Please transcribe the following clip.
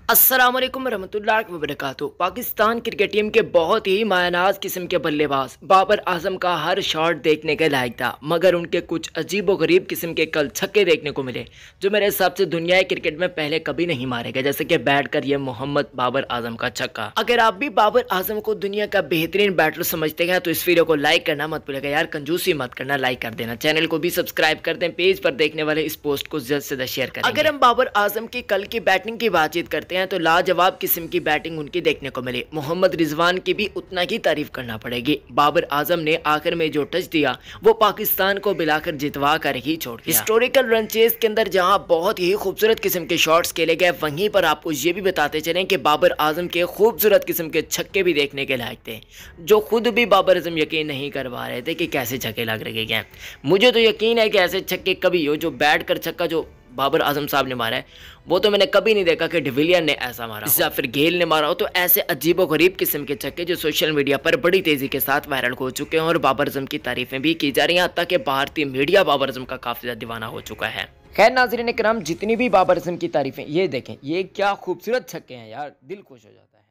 अस्सलाम वालेकुम रहमतुल्लाहि व बरकातुहू। पाकिस्तान क्रिकेट टीम के बहुत ही मायनाज किस्म के बल्लेबाज बाबर आजम का हर शॉट देखने के लायक था, मगर उनके कुछ अजीब व गरीब किस्म के कल छक्के देखने को मिले जो मेरे हिसाब से दुनिया क्रिकेट में पहले कभी नहीं मारे गए, जैसे कि बैट कर ये मोहम्मद बाबर आजम का छक्का। अगर आप भी बाबर आजम को दुनिया का बेहतरीन बैटर समझते हैं तो इस वीडियो को लाइक करना मत भूलिएगा यार, कंजूसी मत करना, लाइक कर देना, चैनल को भी सब्सक्राइब कर दें, पेज पर देखने वाले इस पोस्ट को जल्द से जल्द शेयर करें। अगर हम बाबर आजम की कल की बैटिंग की बातचीत करते हैं तो लाजवाब किस्म की बैटिंग उनकी देखने को मिली। मोहम्मद रिजवान की भी उतना ही तारीफ करना पड़ेगी। बाबर आजम ने आखिर में जो टच दिया वो पाकिस्तान को बिलाकर जितवा कर ही छोड़ दिया। हिस्टोरिकल रन चेस के अंदर जहां बहुत ही खूबसूरत किस्म के शॉट्स खेले गए, वहीं पर आपको ये भी बताते चलें कि बाबर आजम के खूबसूरत किस्म के छक्के भी देखने के लायक थे, जो खुद भी बाबर आजम यकीन नहीं कर पा रहे थे कि कैसे छक्के लग रहे हैं। मुझे तो यकीन है कि ऐसे छक्के कभी हो जो बैठ कर छक्का जो बाबर आजम साहब ने मारा है वो तो मैंने कभी नहीं देखा कि डिविलियर ने ऐसा मारा या फिर गेल ने मारा हो। तो ऐसे अजीबो गरीब किस्म के छक्के जो सोशल मीडिया पर बड़ी तेजी के साथ वायरल हो चुके हैं और बाबर आजम की तारीफें भी की जा रही हैं, यहाँ तक कि भारतीय मीडिया बाबर आजम का काफी ज्यादा दीवाना हो चुका है। खैर नाज़रीन किराम, जितनी भी बाबर आजम की तारीफें, ये देखें ये क्या खूबसूरत छक्के हैं यार, दिल खुश हो जाता है।